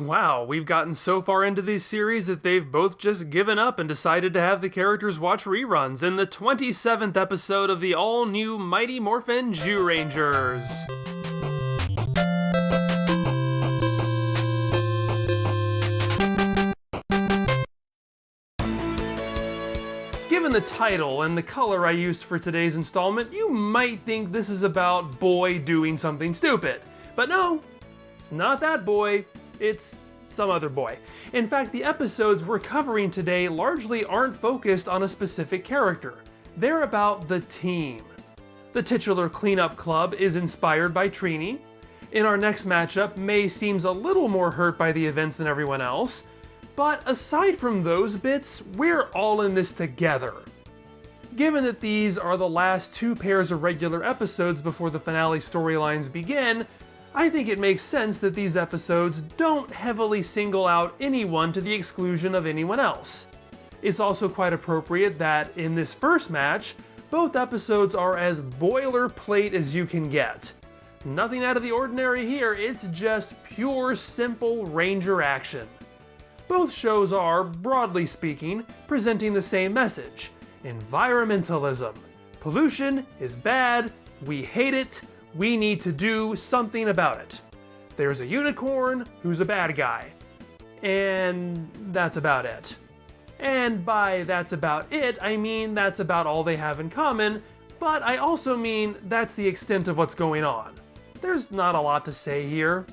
Wow, we've gotten so far into these series that they've both just given up and decided to have the characters watch reruns in the 27th episode of the all-new Mighty Morphin Zyurangers. Given the title and the color I used for today's installment, you might think this is about boy doing something stupid. But no, it's not that boy. It's some other boy. In fact, the episodes we're covering today largely aren't focused on a specific character. They're about the team. The titular cleanup club is inspired by Trini. In our next matchup, May seems a little more hurt by the events than everyone else. But aside from those bits, we're all in this together. Given that these are the last two pairs of regular episodes before the finale storylines begin, I think it makes sense that these episodes don't heavily single out anyone to the exclusion of anyone else. It's also quite appropriate that in this first match, both episodes are as boilerplate as you can get. Nothing out of the ordinary here, it's just pure, simple Ranger action. Both shows are, broadly speaking, presenting the same message: environmentalism. Pollution is bad, we hate it, we need to do something about it. There's a unicorn who's a bad guy. And that's about it. And by that's about it, I mean that's about all they have in common, but I also mean that's the extent of what's going on. There's not a lot to say here.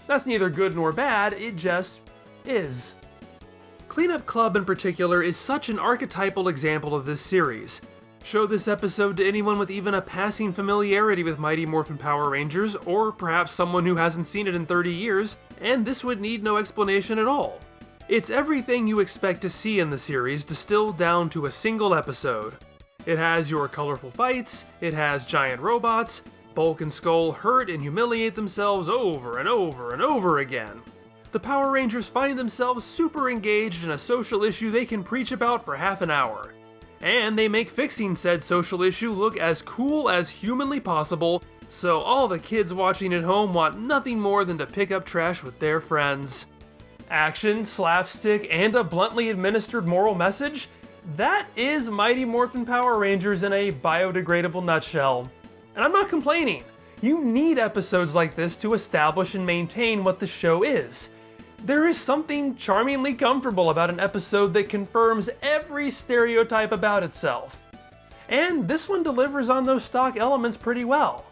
That's neither good nor bad, it just is. Cleanup Club in particular is such an archetypal example of this series. Show this episode to anyone with even a passing familiarity with Mighty Morphin Power Rangers, or perhaps someone who hasn't seen it in 30 years, and this would need no explanation at all. It's everything you expect to see in the series distilled down to a single episode. It has your colorful fights, it has giant robots, Bulk and Skull hurt and humiliate themselves over and over and over again. The Power Rangers find themselves super engaged in a social issue they can preach about for half an hour. And they make fixing said social issue look as cool as humanly possible, so all the kids watching at home want nothing more than to pick up trash with their friends. Action, slapstick, and a bluntly administered moral message? That is Mighty Morphin Power Rangers in a biodegradable nutshell. And I'm not complaining. You need episodes like this to establish and maintain what the show is. There is something charmingly comfortable about an episode that confirms every stereotype about itself. And this one delivers on those stock elements pretty well.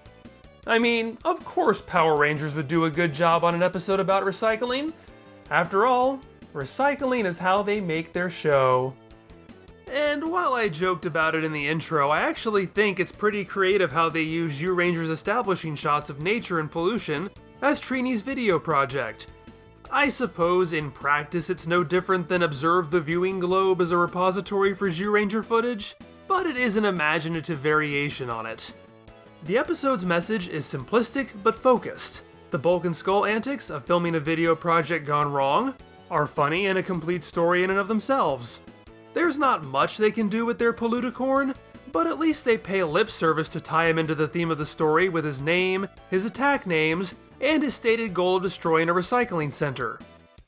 I mean, of course Power Rangers would do a good job on an episode about recycling. After all, recycling is how they make their show. And while I joked about it in the intro, I actually think it's pretty creative how they use Zyurangers establishing shots of nature and pollution as Trini's video project. I suppose in practice it's no different than Observe the Viewing Globe as a repository for Zyuranger footage, but it is an imaginative variation on it. The episode's message is simplistic but focused. The Bulk and Skull antics of filming a video project gone wrong are funny and a complete story in and of themselves. There's not much they can do with their Polluticorn, but at least they pay lip service to tie him into the theme of the story with his name, his attack names, and his stated goal of destroying a recycling center.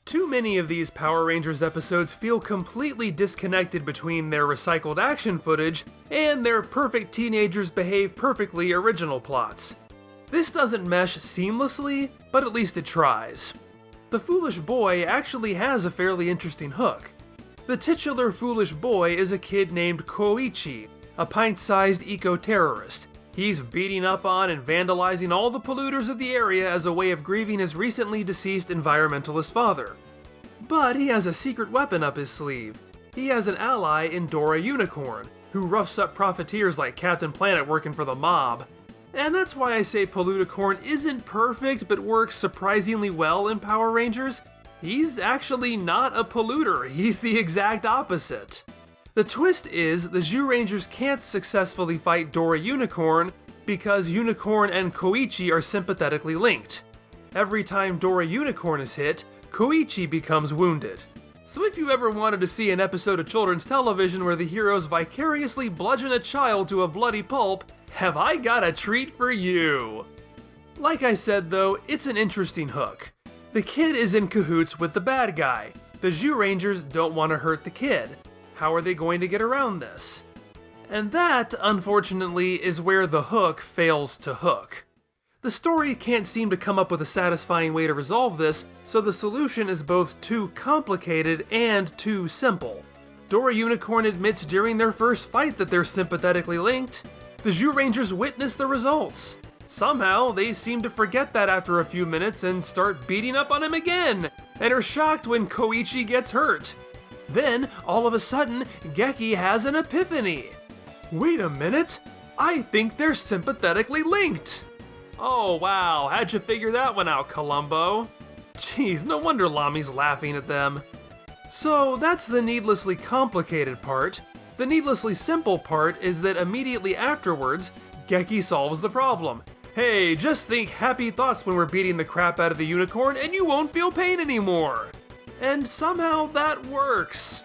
Too many of these Power Rangers episodes feel completely disconnected between their recycled action footage and their perfect teenagers behave perfectly original plots. This doesn't mesh seamlessly, but at least it tries. The Foolish Boy actually has a fairly interesting hook. The titular Foolish Boy is a kid named Koichi, a pint-sized eco-terrorist. He's beating up on and vandalizing all the polluters of the area as a way of grieving his recently deceased environmentalist father. But he has a secret weapon up his sleeve. He has an ally in Dora Unicorn, who roughs up profiteers like Captain Planet working for the mob. And that's why I say Polluticorn isn't perfect but works surprisingly well in Power Rangers. He's actually not a polluter, he's the exact opposite. The twist is the Zyurangers can't successfully fight Dora Unicorn because Unicorn and Koichi are sympathetically linked. Every time Dora Unicorn is hit, Koichi becomes wounded. So if you ever wanted to see an episode of children's television where the heroes vicariously bludgeon a child to a bloody pulp, have I got a treat for you! Like I said though, it's an interesting hook. The kid is in cahoots with the bad guy. The Zyurangers don't want to hurt the kid. How are they going to get around this? And that, unfortunately, is where the hook fails to hook. The story can't seem to come up with a satisfying way to resolve this, so the solution is both too complicated and too simple. Dora Unicorn admits during their first fight that they're sympathetically linked. The Zyurangers witness the results. Somehow, they seem to forget that after a few minutes and start beating up on him again, and are shocked when Koichi gets hurt. Then, all of a sudden, Geki has an epiphany. Wait a minute, I think they're sympathetically linked! Oh wow, how'd you figure that one out, Columbo? Jeez, no wonder Lami's laughing at them. So that's the needlessly complicated part. The needlessly simple part is that immediately afterwards, Geki solves the problem. Hey, just think happy thoughts when we're beating the crap out of the unicorn and you won't feel pain anymore. And somehow that works.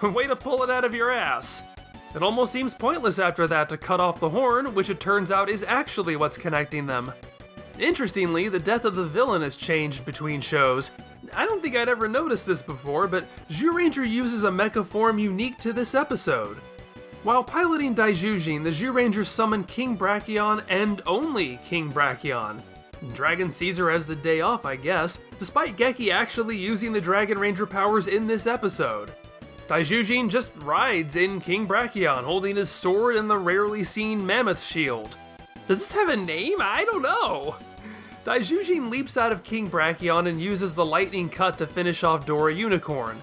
Way to pull it out of your ass. It almost seems pointless after that to cut off the horn, which it turns out is actually what's connecting them. Interestingly, the death of the villain has changed between shows. I don't think I'd ever noticed this before, but Zyuranger uses a mecha form unique to this episode. While piloting Daijujin, the Zyurangers summon King Brachion and only King Brachion. Dragon Caesar has the day off, I guess, despite Geki actually using the Dragon Ranger powers in this episode. Daijujin just rides in King Brachion, holding his sword and the rarely seen mammoth shield. Does this have a name? I don't know! Daijujin leaps out of King Brachion and uses the lightning cut to finish off Dora Unicorn.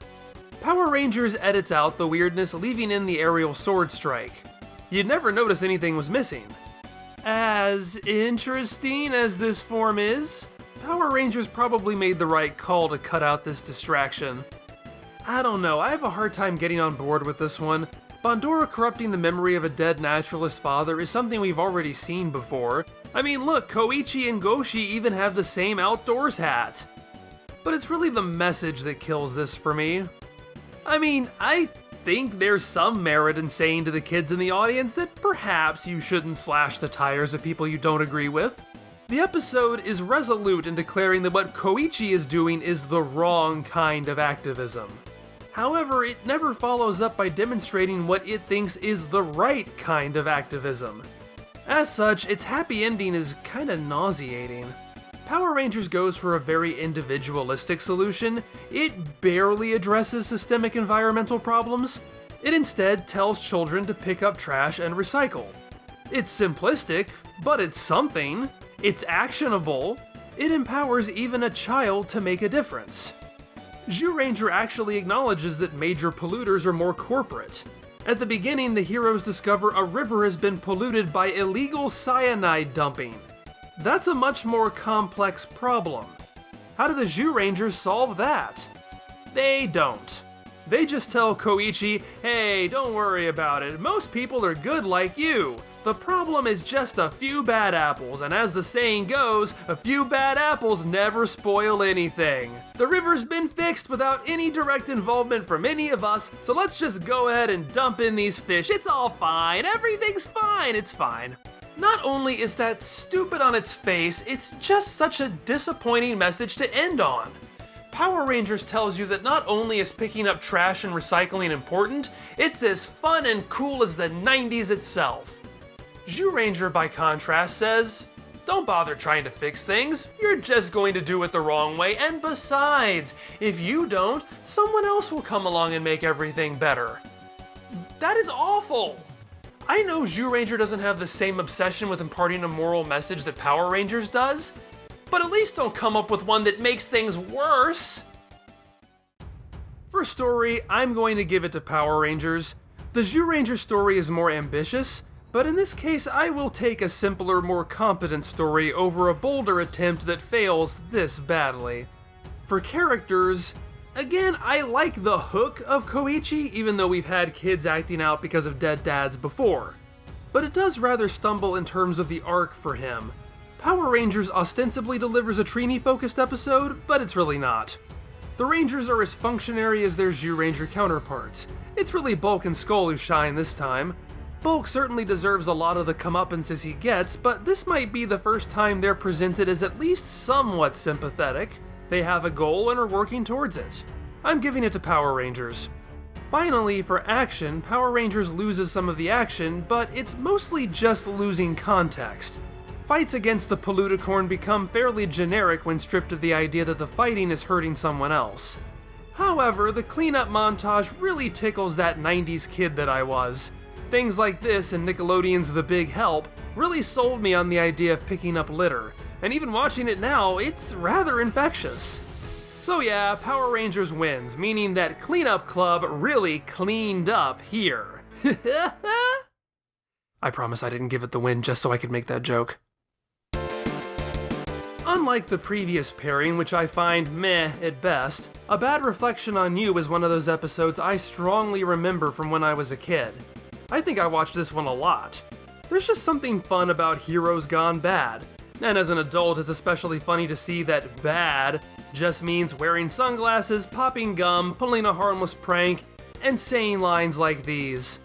Power Rangers edits out the weirdness, leaving in the aerial sword strike. You'd never notice anything was missing. As interesting as this form is, Power Rangers probably made the right call to cut out this distraction. I don't know, I have a hard time getting on board with this one. Bandora corrupting the memory of a dead naturalist father is something we've already seen before. I mean, look, Koichi and Goshi even have the same outdoors hat. But it's really the message that kills this for me. I mean, I think there's some merit in saying to the kids in the audience that perhaps you shouldn't slash the tires of people you don't agree with. The episode is resolute in declaring that what Koichi is doing is the wrong kind of activism. However, it never follows up by demonstrating what it thinks is the right kind of activism. As such, its happy ending is kinda nauseating. Power Rangers goes for a very individualistic solution. It barely addresses systemic environmental problems. It instead tells children to pick up trash and recycle. It's simplistic, but it's something. It's actionable. It empowers even a child to make a difference. Zyuranger actually acknowledges that major polluters are more corporate. At the beginning, the heroes discover a river has been polluted by illegal cyanide dumping. That's a much more complex problem. How do the Zyurangers solve that? They don't. They just tell Koichi, hey, don't worry about it, most people are good like you. The problem is just a few bad apples, and as the saying goes, a few bad apples never spoil anything. The river's been fixed without any direct involvement from any of us, so let's just go ahead and dump in these fish. It's all fine, everything's fine, it's fine. Not only is that stupid on its face, it's just such a disappointing message to end on. Power Rangers tells you that not only is picking up trash and recycling important, it's as fun and cool as the 90s itself. Zyuranger, by contrast, says, don't bother trying to fix things, you're just going to do it the wrong way, and besides, if you don't, someone else will come along and make everything better. That is awful! I know Zyuranger doesn't have the same obsession with imparting a moral message that Power Rangers does, but at least don't come up with one that makes things worse! For story, I'm going to give it to Power Rangers. The Zyuranger story is more ambitious, but in this case I will take a simpler, more competent story over a bolder attempt that fails this badly. For characters, again, I like the hook of Koichi, even though we've had kids acting out because of dead dads before. But it does rather stumble in terms of the arc for him. Power Rangers ostensibly delivers a Trini-focused episode, but it's really not. The Rangers are as functionary as their Zyuranger counterparts. It's really Bulk and Skull who shine this time. Bulk certainly deserves a lot of the comeuppances he gets, but this might be the first time they're presented as at least somewhat sympathetic. They have a goal and are working towards it. I'm giving it to Power Rangers. Finally, for action, Power Rangers loses some of the action, but it's mostly just losing context. Fights against the Poluticorn become fairly generic when stripped of the idea that the fighting is hurting someone else. However, the cleanup montage really tickles that 90s kid that I was. Things like this and Nickelodeon's The Big Help really sold me on the idea of picking up litter, and even watching it now, it's rather infectious. So yeah, Power Rangers wins, meaning that Cleanup Club really cleaned up here. I promise I didn't give it the win just so I could make that joke. Unlike the previous pairing, which I find meh at best, A Bad Reflection on You is one of those episodes I strongly remember from when I was a kid. I think I watched this one a lot. There's just something fun about heroes gone bad, and as an adult it's especially funny to see that bad just means wearing sunglasses, popping gum, pulling a harmless prank, and saying lines like these.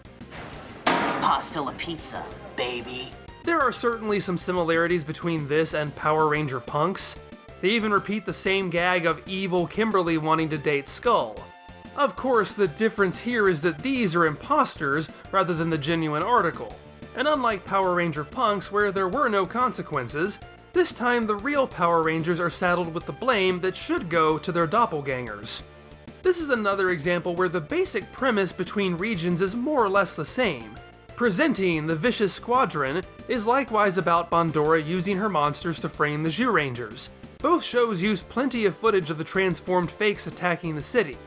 Pasta la pizza, baby. There are certainly some similarities between this and Power Ranger Punks. They even repeat the same gag of evil Kimberly wanting to date Skull. Of course, the difference here is that these are imposters rather than the genuine article. And unlike Power Ranger Punks, where there were no consequences, this time the real Power Rangers are saddled with the blame that should go to their doppelgangers. This is another example where the basic premise between regions is more or less the same. Presenting the Vicious Squadron is likewise about Bandora using her monsters to frame the Zyurangers. Both shows use plenty of footage of the transformed fakes attacking the city.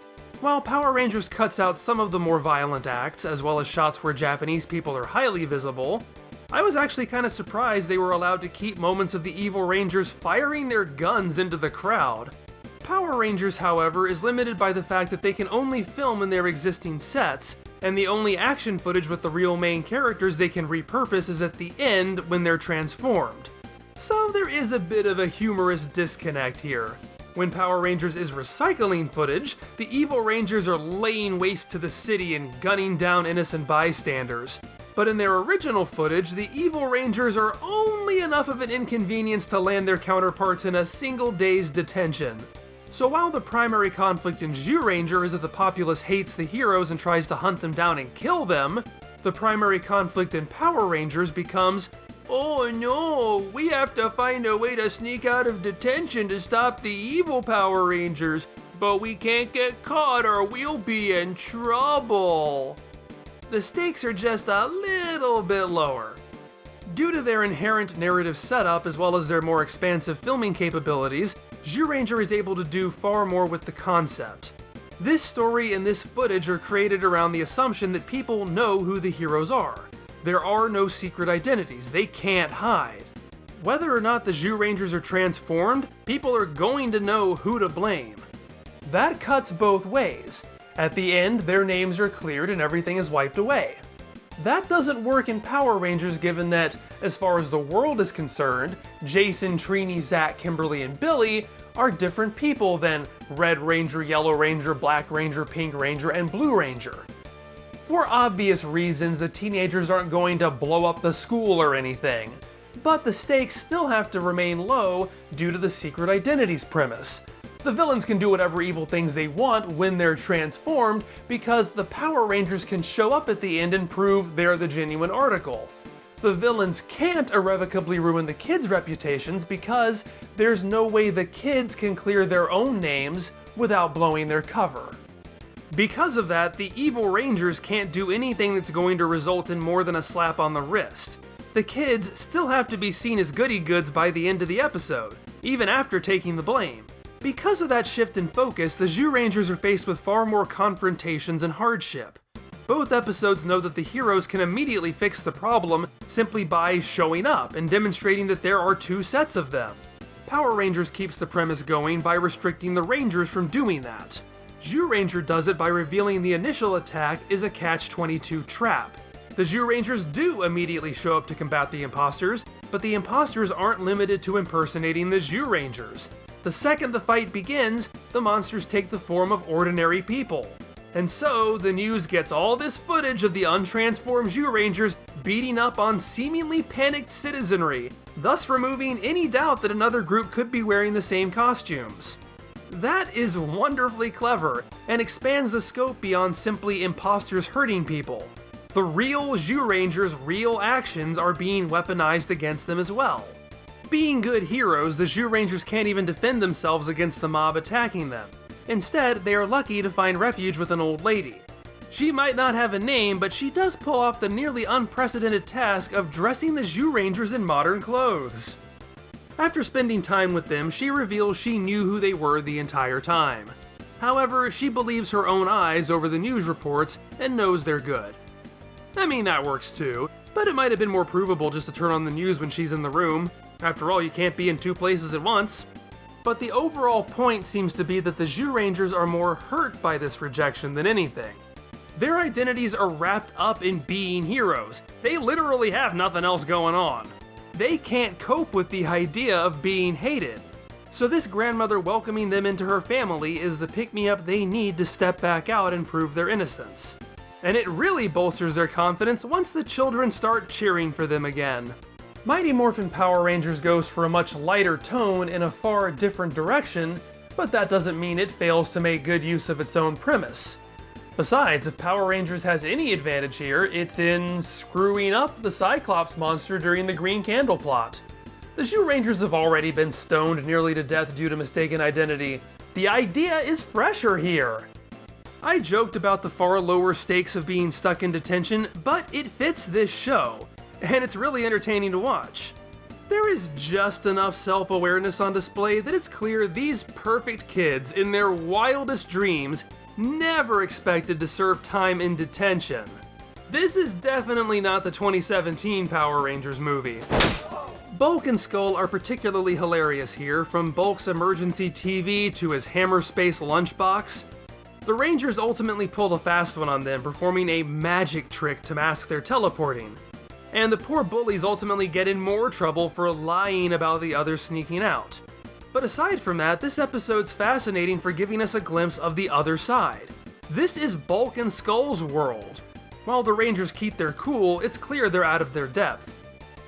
While Power Rangers cuts out some of the more violent acts, as well as shots where Japanese people are highly visible, I was actually kind of surprised they were allowed to keep moments of the evil Rangers firing their guns into the crowd. Power Rangers, however, is limited by the fact that they can only film in their existing sets, and the only action footage with the real main characters they can repurpose is at the end when they're transformed. So there is a bit of a humorous disconnect here. When Power Rangers is recycling footage, the evil Rangers are laying waste to the city and gunning down innocent bystanders. But in their original footage, the evil Rangers are only enough of an inconvenience to land their counterparts in a single day's detention. So while the primary conflict in Zyuranger is that the populace hates the heroes and tries to hunt them down and kill them, the primary conflict in Power Rangers becomes, oh no, we have to find a way to sneak out of detention to stop the evil Power Rangers, but we can't get caught or we'll be in trouble. The stakes are just a little bit lower. Due to their inherent narrative setup as well as their more expansive filming capabilities, Zyuranger is able to do far more with the concept. This story and this footage are created around the assumption that people know who the heroes are. There are no secret identities, they can't hide. Whether or not the Zyurangers are transformed, people are going to know who to blame. That cuts both ways. At the end, their names are cleared and everything is wiped away. That doesn't work in Power Rangers given that, as far as the world is concerned, Jason, Trini, Zach, Kimberly, and Billy are different people than Red Ranger, Yellow Ranger, Black Ranger, Pink Ranger, and Blue Ranger. For obvious reasons, the teenagers aren't going to blow up the school or anything, but the stakes still have to remain low due to the secret identities premise. The villains can do whatever evil things they want when they're transformed because the Power Rangers can show up at the end and prove they're the genuine article. The villains can't irrevocably ruin the kids' reputations because there's no way the kids can clear their own names without blowing their cover. Because of that, the evil Rangers can't do anything that's going to result in more than a slap on the wrist. The kids still have to be seen as goody-goods by the end of the episode, even after taking the blame. Because of that shift in focus, the Zyurangers are faced with far more confrontations and hardship. Both episodes know that the heroes can immediately fix the problem simply by showing up and demonstrating that there are two sets of them. Power Rangers keeps the premise going by restricting the Rangers from doing that. Zyuranger does it by revealing the initial attack is a Catch-22 trap. The Zyurangers do immediately show up to combat the imposters, but the imposters aren't limited to impersonating the Zyurangers. The second the fight begins, the monsters take the form of ordinary people. And so, the news gets all this footage of the untransformed Zyurangers beating up on seemingly panicked citizenry, thus removing any doubt that another group could be wearing the same costumes. That is wonderfully clever, and expands the scope beyond simply imposters hurting people. The real Zyurangers' real actions are being weaponized against them as well. Being good heroes, the Zyurangers can't even defend themselves against the mob attacking them. Instead, they are lucky to find refuge with an old lady. She might not have a name, but she does pull off the nearly unprecedented task of dressing the Zyurangers in modern clothes. After spending time with them, she reveals she knew who they were the entire time. However, she believes her own eyes over the news reports and knows they're good. I mean, that works too, but it might have been more provable just to turn on the news when she's in the room. After all, you can't be in two places at once. But the overall point seems to be that the Zyurangers are more hurt by this rejection than anything. Their identities are wrapped up in being heroes. They literally have nothing else going on. They can't cope with the idea of being hated. So this grandmother welcoming them into her family is the pick-me-up they need to step back out and prove their innocence. And it really bolsters their confidence once the children start cheering for them again. Mighty Morphin Power Rangers goes for a much lighter tone in a far different direction, but that doesn't mean it fails to make good use of its own premise. Besides, if Power Rangers has any advantage here, it's in screwing up the Cyclops monster during the Green Candle plot. The Zyurangers have already been stoned nearly to death due to mistaken identity. The idea is fresher here. I joked about the far lower stakes of being stuck in detention, but it fits this show, and it's really entertaining to watch. There is just enough self-awareness on display that it's clear these perfect kids, in their wildest dreams, never expected to serve time in detention. This is definitely not the 2017 Power Rangers movie. Bulk and Skull are particularly hilarious here, from Bulk's emergency TV to his Hammer Space lunchbox. The Rangers ultimately pulled a fast one on them, performing a magic trick to mask their teleporting. And the poor bullies ultimately get in more trouble for lying about the others sneaking out. But aside from that, this episode's fascinating for giving us a glimpse of the other side. This is Bulk and Skull's world. While the Rangers keep their cool, it's clear they're out of their depth.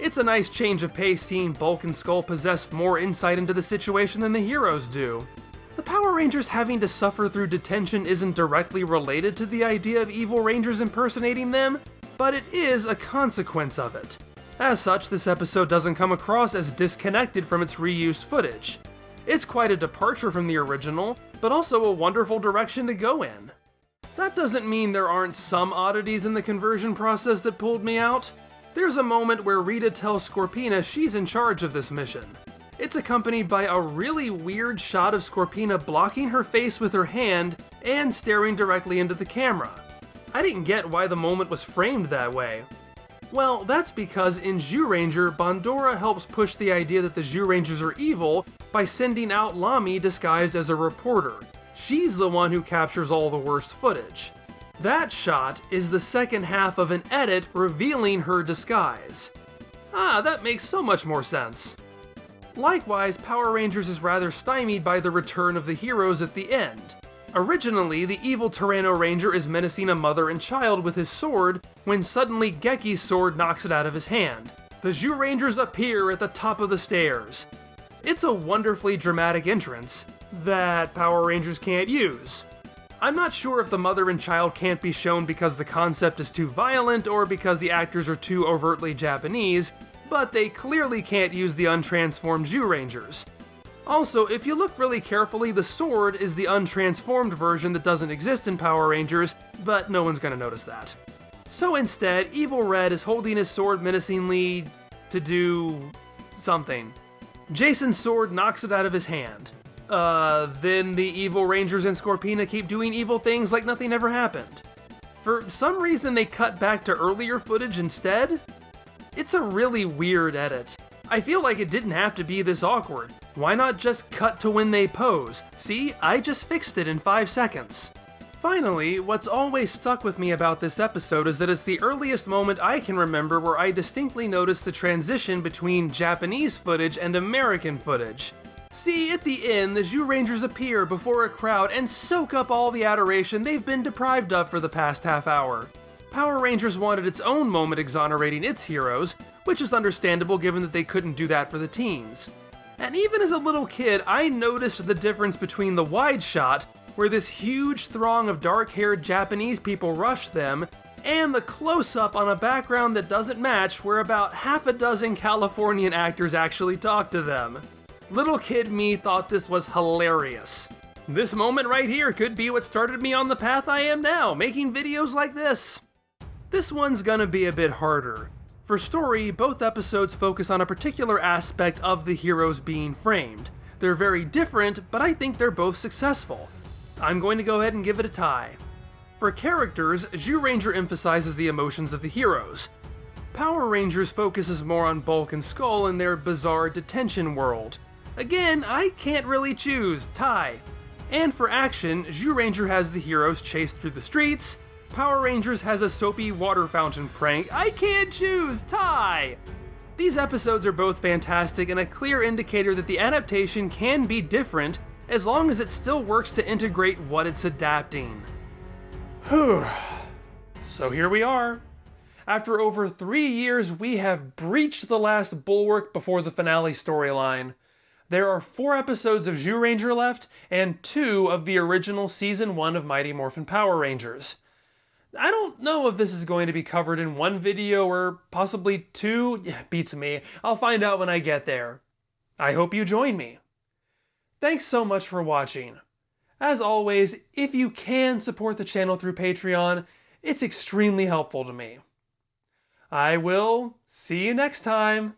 It's a nice change of pace seeing Bulk and Skull possess more insight into the situation than the heroes do. The Power Rangers having to suffer through detention isn't directly related to the idea of evil Rangers impersonating them, but it is a consequence of it. As such, this episode doesn't come across as disconnected from its reused footage. It's quite a departure from the original, but also a wonderful direction to go in. That doesn't mean there aren't some oddities in the conversion process that pulled me out. There's a moment where Rita tells Scorpina she's in charge of this mission. It's accompanied by a really weird shot of Scorpina blocking her face with her hand and staring directly into the camera. I didn't get why the moment was framed that way. Well, that's because in Zyuranger, Bandora helps push the idea that the Zyurangers are evil by sending out Lami disguised as a reporter. She's the one who captures all the worst footage. That shot is the second half of an edit revealing her disguise. Ah, that makes so much more sense. Likewise, Power Rangers is rather stymied by the return of the heroes at the end. Originally, the evil Tyranno Ranger is menacing a mother and child with his sword when suddenly Geki's sword knocks it out of his hand. The Zyurangers appear at the top of the stairs. It's a wonderfully dramatic entrance that Power Rangers can't use. I'm not sure if the mother and child can't be shown because the concept is too violent or because the actors are too overtly Japanese, but they clearly can't use the untransformed Zyurangers. Also, if you look really carefully, the sword is the untransformed version that doesn't exist in Power Rangers, but no one's gonna notice that. So instead, Evil Red is holding his sword menacingly to do something. Jason's sword knocks it out of his hand. Then the Evil Rangers and Scorpina keep doing evil things like nothing ever happened. For some reason they cut back to earlier footage instead. It's a really weird edit. I feel like it didn't have to be this awkward. Why not just cut to when they pose? See, I just fixed it in 5 seconds. Finally, what's always stuck with me about this episode is that it's the earliest moment I can remember where I distinctly noticed the transition between Japanese footage and American footage. See, at the end, the Zyurangers appear before a crowd and soak up all the adoration they've been deprived of for the past half hour. Power Rangers wanted its own moment exonerating its heroes, which is understandable given that they couldn't do that for the teens. And even as a little kid, I noticed the difference between the wide shot, where this huge throng of dark-haired Japanese people rush them, and the close-up on a background that doesn't match, where about half a dozen Californian actors actually talk to them. Little kid me thought this was hilarious. This moment right here could be what started me on the path I am now, making videos like this. This one's gonna be a bit harder. For story, both episodes focus on a particular aspect of the heroes being framed. They're very different, but I think they're both successful. I'm going to go ahead and give it a tie. For characters, Zyuranger emphasizes the emotions of the heroes. Power Rangers focuses more on Bulk and Skull in their bizarre detention world. Again, I can't really choose, tie. And for action, Zyuranger has the heroes chased through the streets, Power Rangers has a soapy water fountain prank, I can't choose, tie! These episodes are both fantastic and a clear indicator that the adaptation can be different as long as it still works to integrate what it's adapting. Whew. So here we are. After over 3 years, we have breached the last bulwark before the finale storyline. There are 4 episodes of Zyuranger left, and 2 of the original Season 1 of Mighty Morphin Power Rangers. I don't know if this is going to be covered in 1 video or possibly 2. Yeah, beats me. I'll find out when I get there. I hope you join me. Thanks so much for watching. As always, if you can support the channel through Patreon, it's extremely helpful to me. I will see you next time.